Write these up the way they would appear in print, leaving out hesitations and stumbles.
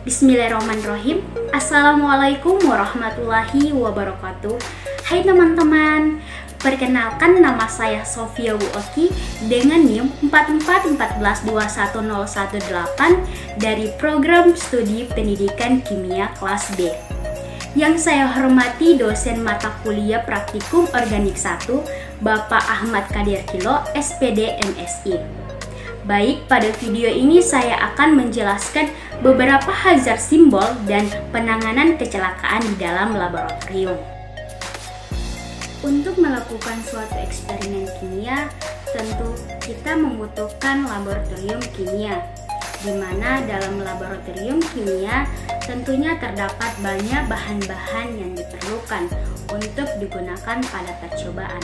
Bismillahirrahmanirrahim. Assalamualaikum warahmatullahi wabarakatuh. Hai teman-teman, perkenalkan nama saya Sofia Wuoki dengan NIM 4414210118 dari Program Studi Pendidikan Kimia kelas B. Yang saya hormati dosen mata kuliah Praktikum Organik 1, Bapak Ahmad Kadir Kilo, SPD MSI. Baik, pada video ini saya akan menjelaskan beberapa hazard simbol dan penanganan kecelakaan di dalam laboratorium. Untuk melakukan suatu eksperimen kimia, tentu kita membutuhkan laboratorium kimia, di mana dalam laboratorium kimia tentunya terdapat banyak bahan-bahan yang diperlukan untuk digunakan pada percobaan.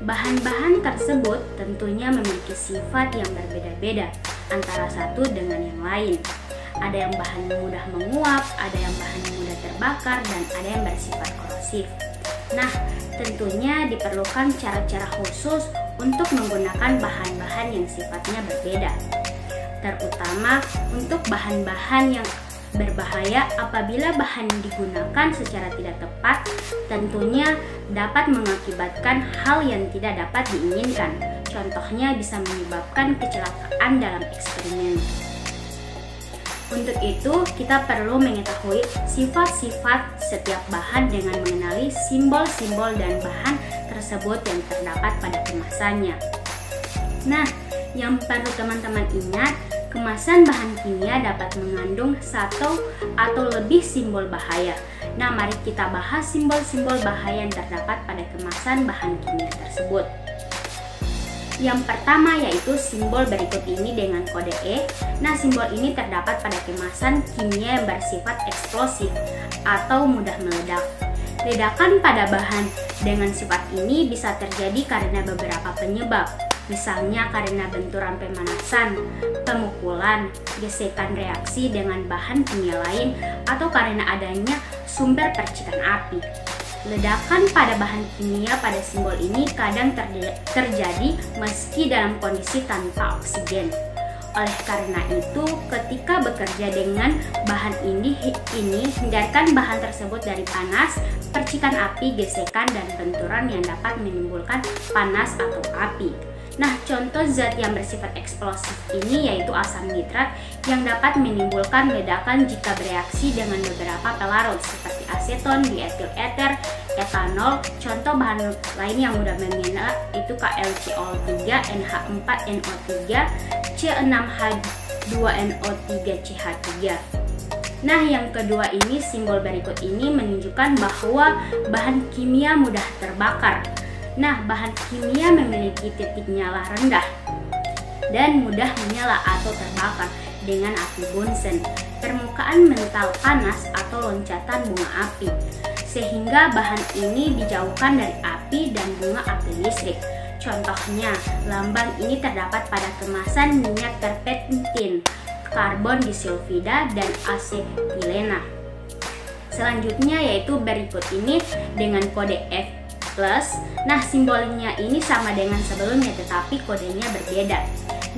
Bahan-bahan tersebut tentunya memiliki sifat yang berbeda-beda antara satu dengan yang lain. Ada yang bahan mudah menguap, ada yang bahan mudah terbakar, dan ada yang bersifat korosif. Nah, tentunya diperlukan cara-cara khusus untuk menggunakan bahan-bahan yang sifatnya berbeda. Terutama untuk bahan-bahan yang berbahaya apabila bahan digunakan secara tidak tepat, tentunya dapat mengakibatkan hal yang tidak dapat diinginkan. Contohnya bisa menyebabkan kecelakaan dalam eksperimen. Untuk itu, kita perlu mengetahui sifat-sifat setiap bahan dengan mengenali simbol-simbol dan bahan tersebut yang terdapat pada kemasannya. Nah, yang perlu teman-teman ingat, kemasan bahan kimia dapat mengandung satu atau lebih simbol bahaya. Nah, mari kita bahas simbol-simbol bahaya yang terdapat pada kemasan bahan kimia tersebut. Yang pertama yaitu simbol berikut ini dengan kode E. Nah, simbol ini terdapat pada kemasan kimia yang bersifat eksplosif atau mudah meledak. Ledakan pada bahan dengan sifat ini bisa terjadi karena beberapa penyebab. Misalnya karena benturan pemanasan, pemukulan, gesekan reaksi dengan bahan kimia lain, atau karena adanya sumber percikan api. Ledakan pada bahan kimia pada simbol ini kadang terjadi meski dalam kondisi tanpa oksigen. Oleh karena itu, ketika bekerja dengan bahan ini hindarkan bahan tersebut dari panas, percikan api, gesekan, dan benturan yang dapat menimbulkan panas atau api. Nah, contoh zat yang bersifat eksplosif ini yaitu asam nitrat yang dapat menimbulkan ledakan jika bereaksi dengan beberapa pelarut seperti aseton, dietil eter, etanol. Contoh bahan lain yang mudah menyala itu KlCO3, NH4NO3, C6H2NO3CH3. Nah, yang kedua ini simbol berikut ini menunjukkan bahwa bahan kimia mudah terbakar. Nah, bahan kimia memiliki titik nyala rendah dan mudah menyala atau terbakar dengan api Bunsen, permukaan mental panas atau loncatan bunga api, sehingga bahan ini dijauhkan dari api dan bunga api listrik. Contohnya, lambang ini terdapat pada kemasan minyak terpentin, karbon disulfida, dan asetilena. Selanjutnya yaitu berikut ini dengan kode F+. Nah, simbolnya ini sama dengan sebelumnya tetapi kodenya berbeda.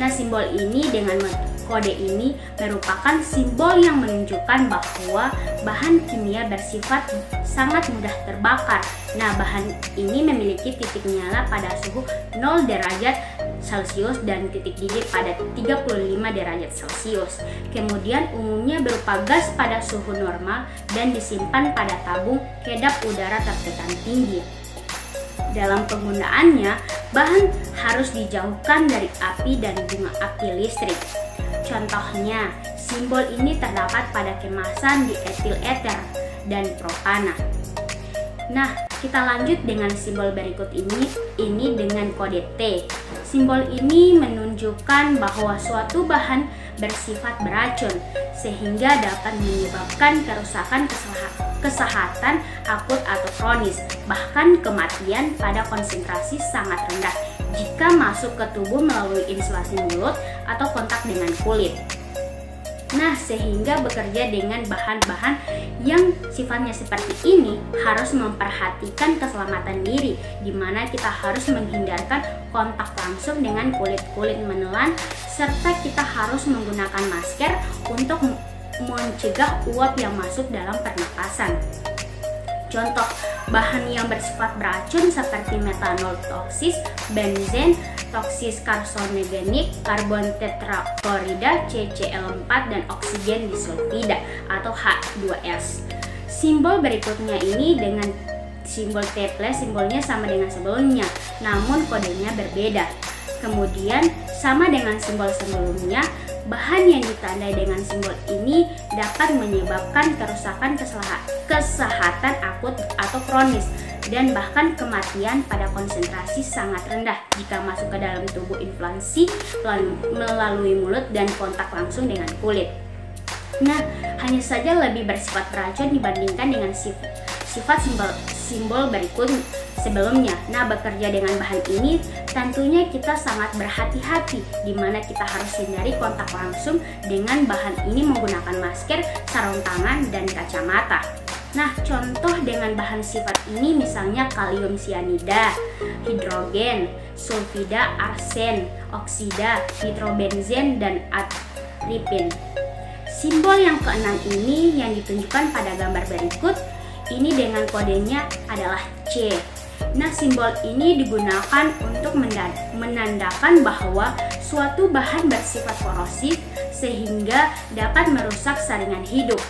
Nah, simbol ini dengan kode ini merupakan simbol yang menunjukkan bahwa bahan kimia bersifat sangat mudah terbakar. Nah, bahan ini memiliki titik nyala pada suhu 0 derajat Celcius dan titik didih pada 35 derajat Celcius. Kemudian umumnya berupa gas pada suhu normal dan disimpan pada tabung kedap udara tertekan tinggi. Dalam penggunaannya, bahan harus dijauhkan dari api dan bunga api listrik. Contohnya, simbol ini terdapat pada kemasan dietil eter dan propana. Nah, kita lanjut dengan simbol berikut ini dengan kode T. Simbol ini menunjukkan bahwa suatu bahan bersifat beracun sehingga dapat menyebabkan kerusakan kesehatan akut atau kronis, bahkan kematian pada konsentrasi sangat rendah jika masuk ke tubuh melalui insulasi mulut atau kontak dengan kulit. Nah, sehingga bekerja dengan bahan-bahan yang sifatnya seperti ini harus memperhatikan keselamatan diri, di mana kita harus menghindarkan kontak langsung dengan kulit-kulit menelan, serta kita harus menggunakan masker untuk mencegah uap yang masuk dalam pernapasan. Contoh bahan yang bersifat beracun seperti metanol toksis, benzen toksis karsonogenik, karbon tetraklorida, CCl4, dan oksigen disulfida atau H2S. Simbol berikutnya ini dengan simbol T+, simbolnya sama dengan sebelumnya, namun kodenya berbeda. Kemudian sama dengan simbol sebelumnya, bahan yang ditandai dengan simbol ini dapat menyebabkan kerusakan kesehatan akut atau kronis dan bahkan kematian pada konsentrasi sangat rendah jika masuk ke dalam tubuh inflamasi melalui mulut dan kontak langsung dengan kulit. Nah, hanya saja lebih bersifat beracun dibandingkan dengan sifat simbol berikut sebelumnya. Nah, bekerja dengan bahan ini tentunya kita sangat berhati-hati di mana kita harus hindari kontak langsung dengan bahan ini menggunakan masker, sarung tangan, dan kacamata. Nah, contoh dengan bahan sifat ini misalnya kalium sianida, hidrogen, sulfida, arsen, oksida, nitrobenzen, dan atripin. Simbol yang keenam ini yang ditunjukkan pada gambar berikut ini dengan kodenya adalah C. Nah, simbol ini digunakan untuk menandakan bahwa suatu bahan bersifat korosif sehingga dapat merusak saringan hidup.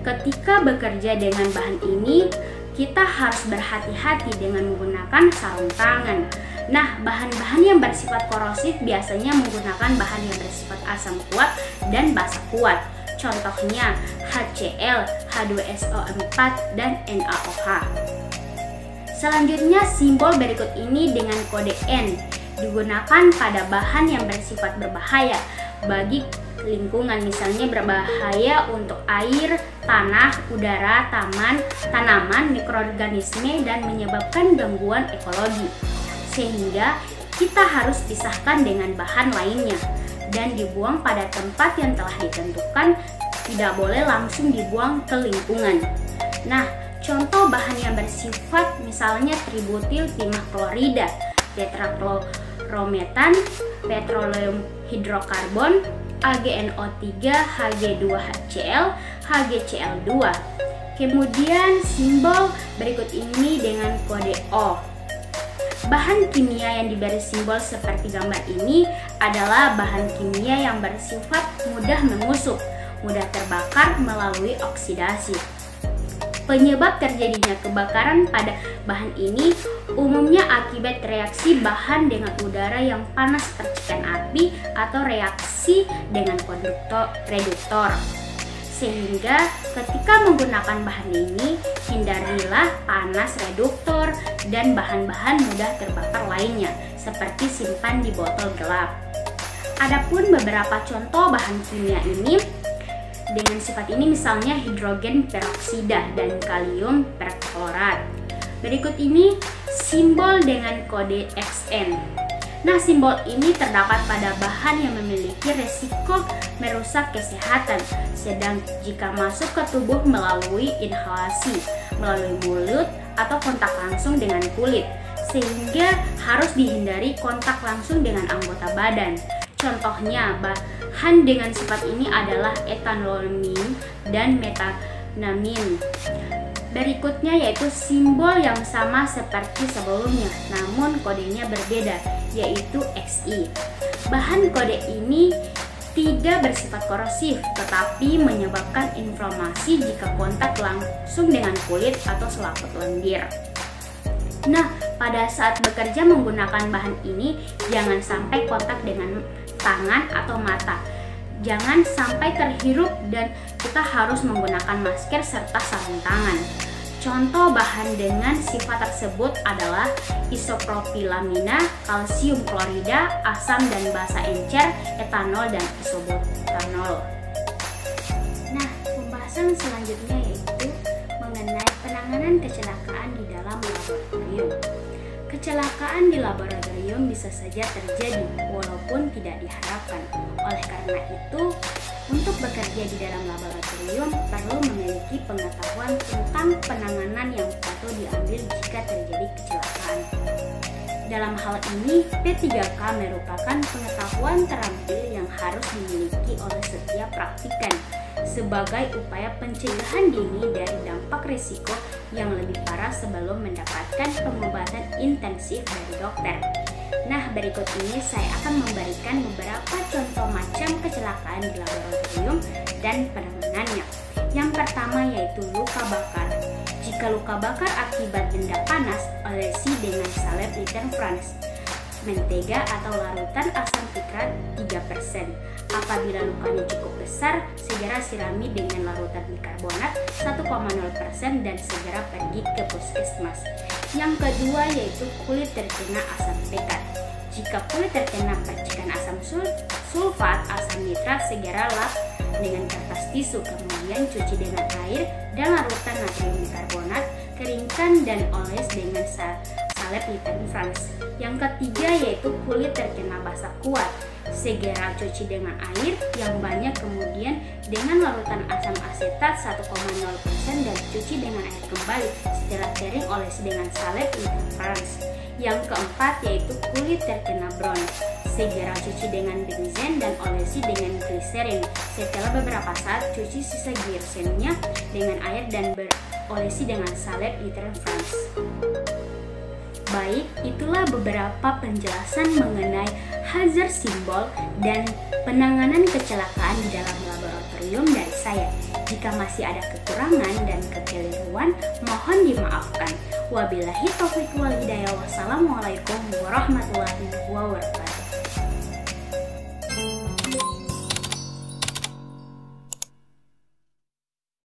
Ketika bekerja dengan bahan ini, kita harus berhati-hati dengan menggunakan sarung tangan. Nah, bahan-bahan yang bersifat korosif biasanya menggunakan bahan yang bersifat asam kuat dan basa kuat. Contohnya HCl, H2SO4, dan NaOH. Selanjutnya, simbol berikut ini dengan kode N digunakan pada bahan yang bersifat berbahaya bagi lingkungan, misalnya berbahaya untuk air, tanah, udara, tanaman, mikroorganisme, dan menyebabkan gangguan ekologi. Sehingga kita harus pisahkan dengan bahan lainnya dan dibuang pada tempat yang telah ditentukan, tidak boleh langsung dibuang ke lingkungan. Nah, contoh bahan yang bersifat misalnya tributil timah klorida, tetraklorometan, petroleum hidrokarbon, AgNO3, Hg2HCl, HgCl2. Kemudian simbol berikut ini dengan kode O. Bahan kimia yang diberi simbol seperti gambar ini adalah bahan kimia yang bersifat mudah mengusuk, mudah terbakar melalui oksidasi. Penyebab terjadinya kebakaran pada bahan ini umumnya akibat reaksi bahan dengan udara yang panas percikan api atau reaksi dengan reduktor. Sehingga ketika menggunakan bahan ini, hindarilah panas reduktor dan bahan-bahan mudah terbakar lainnya, seperti simpan di botol gelap. Adapun beberapa contoh bahan kimia ini dengan sifat ini misalnya hidrogen peroksida dan kalium perklorat. Berikut ini simbol dengan kode Xn. Nah, simbol ini terdapat pada bahan yang memiliki resiko merusak kesehatan, sedang jika masuk ke tubuh melalui inhalasi, melalui mulut, atau kontak langsung dengan kulit, sehingga harus dihindari kontak langsung dengan anggota badan. Contohnya, bahan dengan sifat ini adalah etanolamine dan metanamin. Berikutnya yaitu simbol yang sama seperti sebelumnya, namun kodenya berbeda, yaitu Xi. Bahan kode ini tidak bersifat korosif, tetapi menyebabkan inflamasi jika kontak langsung dengan kulit atau selaput lendir. Nah, pada saat bekerja menggunakan bahan ini, jangan sampai kontak dengan tangan atau mata. Jangan sampai terhirup dan kita harus menggunakan masker serta sarung tangan. Contoh bahan dengan sifat tersebut adalah isopropilamina, kalsium klorida, asam dan basa encer, etanol, dan isobutanol. Nah, pembahasan selanjutnya yaitu mengenai penanganan kecelakaan di dalam laboratorium. Kecelakaan di laboratorium bisa saja terjadi walaupun tidak diharapkan. Oleh karena itu, untuk bekerja di dalam laboratorium perlu memiliki pengetahuan tentang penanganan yang patut diambil jika terjadi kecelakaan. Dalam hal ini, P3K merupakan pengetahuan terampil yang harus dimiliki oleh setiap praktikan, sebagai upaya pencegahan dini dari dampak risiko yang lebih parah sebelum mendapatkan pengobatan intensif dari dokter. Nah, berikut ini saya akan memberikan beberapa contoh macam kecelakaan di laboratorium dan penanganannya. Yang pertama yaitu luka bakar. Jika luka bakar akibat benda panas, olesi dengan salep interferons, mentega atau larutan asam tikrat 3%. Apabila lukanya cukup besar, segera sirami dengan larutan bikarbonat 1,0% dan segera pergi ke puskesmas. Yang kedua yaitu kulit terkena asam pekat. Jika kulit terkena percikan asam sulfat, asam nitrat, segera lap dengan kertas tisu, kemudian cuci dengan air dan larutan natrium bikarbonat, keringkan dan oles dengan salep interferons. Yang ketiga yaitu kulit terkena basah kuat. Segera cuci dengan air yang banyak, kemudian dengan larutan asam asetat 1,0% dan cuci dengan air kembali. Setelah kering, olesi dengan salep interferons. Yang keempat yaitu kulit terkena bron. Segera cuci dengan benzen dan olesi dengan gliserin. Setelah beberapa saat, cuci sisa gliserинnya dengan air dan berolesi dengan salep interferons. Baik, itulah beberapa penjelasan mengenai hazard simbol dan penanganan kecelakaan di dalam laboratorium dari saya. Jika masih ada kekurangan dan kekeliruan, mohon dimaafkan. Wabillahi taufiq wal hidayah. Wassalamualaikum warahmatullahi wabarakatuh.